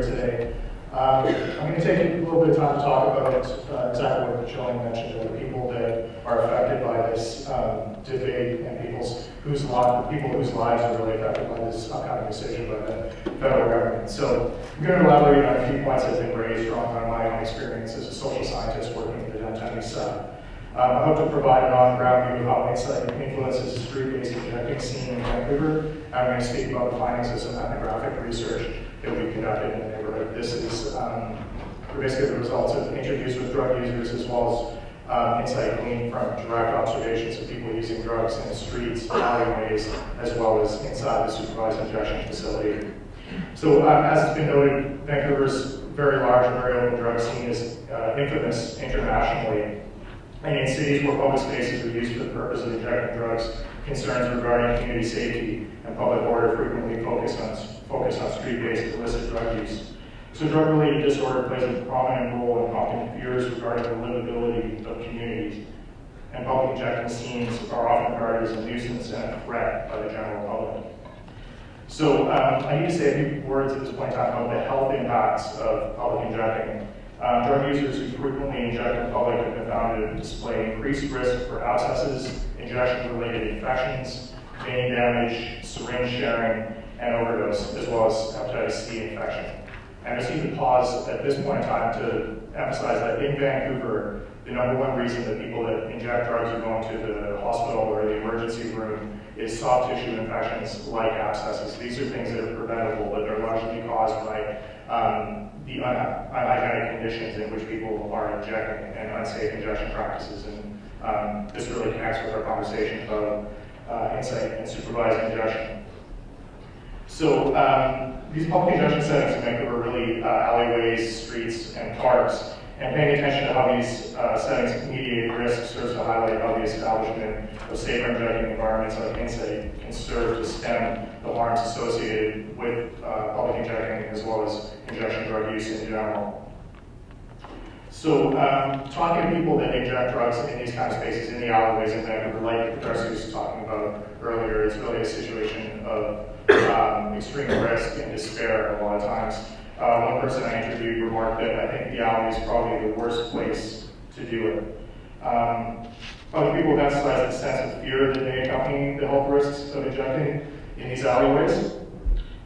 today. I'm going to take a little bit of time to talk about exactly what Jillian mentioned, the people that are affected by this debate and people whose lives are really affected by this upcoming decision by the federal government. So I'm going to elaborate on a few points that have been raised from my own experience as a social scientist working in the downtown east side. I hope to provide an on-ground view of how Insite influences the street-based injecting scene in Vancouver. I'm going to speak about the findings of some ethnographic research that we conducted in the neighborhood. This is basically the results of interviews with drug users as well as insight gleaned from direct observations of people using drugs in the streets, alleyways, as well as inside the supervised injection facility. So as it's been noted, Vancouver's very large and very open drug scene is infamous internationally. And in cities where public spaces are used for the purpose of injecting drugs, concerns regarding community safety and public order frequently focus on street-based illicit drug use. So drug-related disorder plays a prominent role in prompting fears regarding the livability of communities. And public injecting scenes are often regarded as a nuisance and a threat by the general public. So I need to say a few words at this point in time about the health impacts of public injecting. Drug users who frequently inject in public have been found to display increased risk for abscesses, injection-related infections, vein damage, syringe sharing, and overdose, as well as hepatitis C infection. And I just need to pause at this point in time to emphasize that in Vancouver, the number one reason that people that inject drugs are going to the hospital or the emergency room is soft tissue infections like abscesses. These are things that are preventable, but they're largely caused by the unhygienic conditions in which people are injecting and unsafe injection practices. And this really connects with our conversation about insight and supervised injection. So these public injection settings in Vancouver are really alleyways, streets, and parks. And paying attention to how these settings mediate risk serves to highlight how the establishment of safer injecting environments like Insite can serve to stem the harms associated with public injecting as well as injection drug use in general. So talking to people that inject drugs in these kind of spaces, in the alleyways in Vancouver, like the professor was talking about earlier, it's really a situation of extreme risk and despair a lot of times. One person I interviewed remarked that I think the alley is probably the worst place to do it. Other people have emphasized the sense of fear that may accompany the health risks of injecting in these alleyways.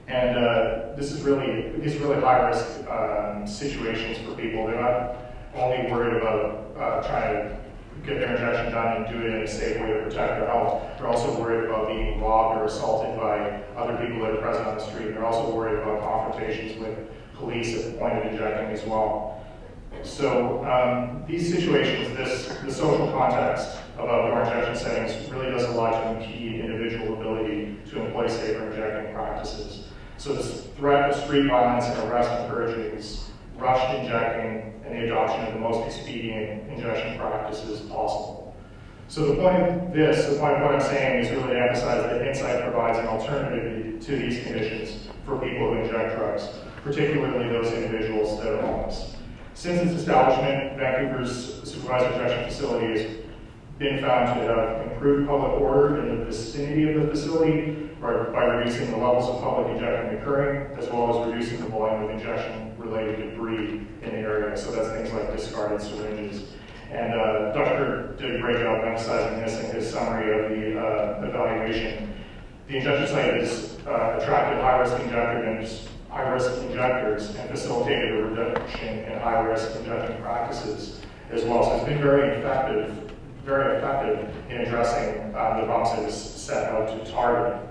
And these are really high-risk situations for people. They're not only worried about trying to get their injection done and do it in a safe way to protect their health. They're also worried about being robbed or assaulted by other people that are present on the street. They're also worried about confrontations with police at the point of injecting as well. So these situations, the social context of outdoor injection settings really does a lot to impede individual ability to employ safer injecting practices. So this threat of street violence and arrest encourages rushed injecting and the adoption of the most expedient injection practices possible. So the point of what I'm saying is really to emphasize that Insite provides an alternative to these conditions for people who inject drugs, particularly those individuals that are homeless. Since its establishment, Vancouver's supervised injection facility has been found to have improved public order in the vicinity of the facility by reducing the levels of public injection occurring, as well as reducing the volume of injection-related debris in the area. So that's things like discarded syringes. And Dr. Kerr did a great job emphasizing this in his summary of the evaluation. The injection site has attracted high-risk injectors and facilitated a reduction in high-risk injection practices as well. So it's been very effective in addressing the problems it was set out to target.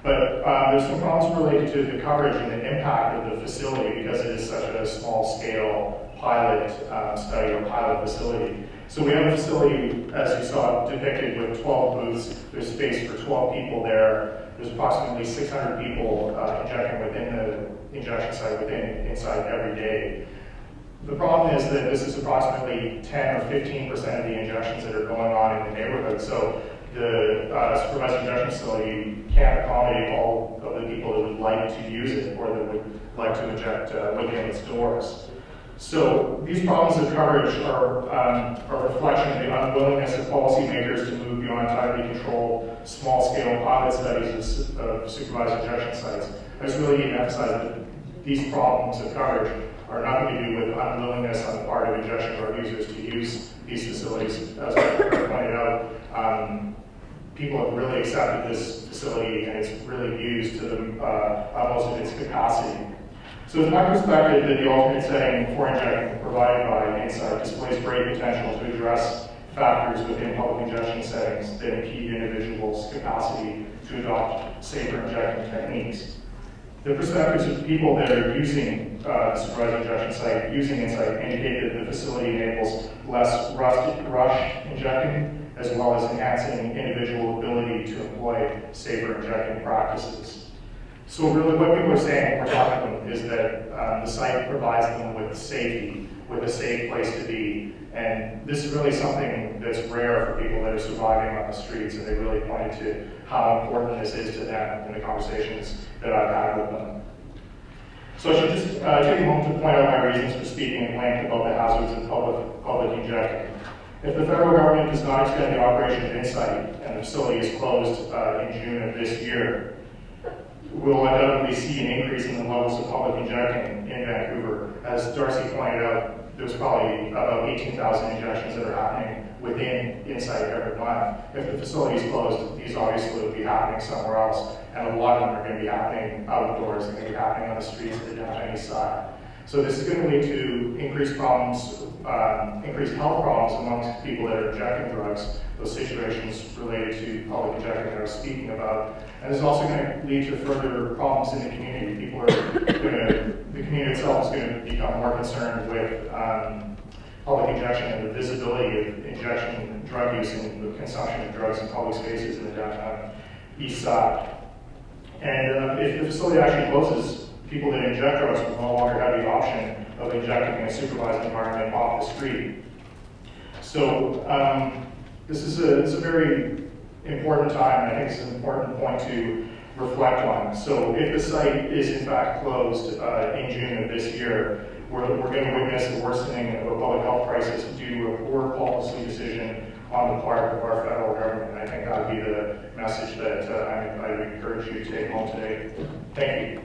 But there's some problems related to the coverage and the impact of the facility because it is such a small-scale pilot study or pilot facility. So we have a facility, as you saw, depicted with 12 booths. There's space for 12 people there. There's approximately 600 people injecting within the injection site within Insite every day. The problem is that this is approximately 10 or 15% of the injections that are going on in the neighborhood. So the supervised injection facility can't accommodate all of the people that would like to use it or that would like to inject within its doors. So these problems of coverage are a reflection of the unwillingness of policymakers to move beyond tightly controlled, small-scale pilot studies of supervised injection sites. I just really need to emphasize that these problems of coverage are nothing to do with unwillingness on the part of injection drug users to use these facilities. As I pointed out, people have really accepted this facility and it's really used to the utmost of its capacity. So it's my perspective that the alternate setting for injection provided by Insite displays great potential to address factors within public injection settings that impede individuals' capacity to adopt safer injection techniques. The perspectives of people that are using the supervised injection site, using Insite, indicate that the facility enables less rush injecting, as well as enhancing individual ability to employ safer injecting practices. So really what people are saying when we're talking to them is that the site provides them with safety, with a safe place to be. And this is really something that's rare for people that are surviving on the streets, and they really pointed to how important this is to them in the conversations that I've had with them. So I should just take a moment to point out my reasons for speaking at length about the hazards of public injecting. If the federal government does not extend the operation of Insite and the facility is closed in June of this year, we'll undoubtedly see an increase in the levels of public injecting in Vancouver. As Darcy pointed out, there's probably about 18,000 injections that are happening within Insite every month. If the facility is closed, these obviously will be happening somewhere else, and a lot of them are going to be happening outdoors, they're going to be happening on the streets of the downtown east side. So this is going to lead to increased problems, increased health problems amongst people that are injecting drugs, those situations related to public injecting that I was speaking about. And it's also going to lead to further problems in the community. People are the community itself is going to become more concerned with public injection and the visibility of injection drug use and the consumption of drugs in public spaces in the downtown east side. And if the facility actually closes, people that inject drugs will no longer have the option of injecting in a supervised environment off the street. So this is a very important time, and I think it's an important point to reflect on. So if the site is in fact closed in June of this year, we're going to witness a worsening of a public health crisis due to a poor policy decision on the part of our federal government. And I think that would be the message that I would encourage you to take home today. Thank you.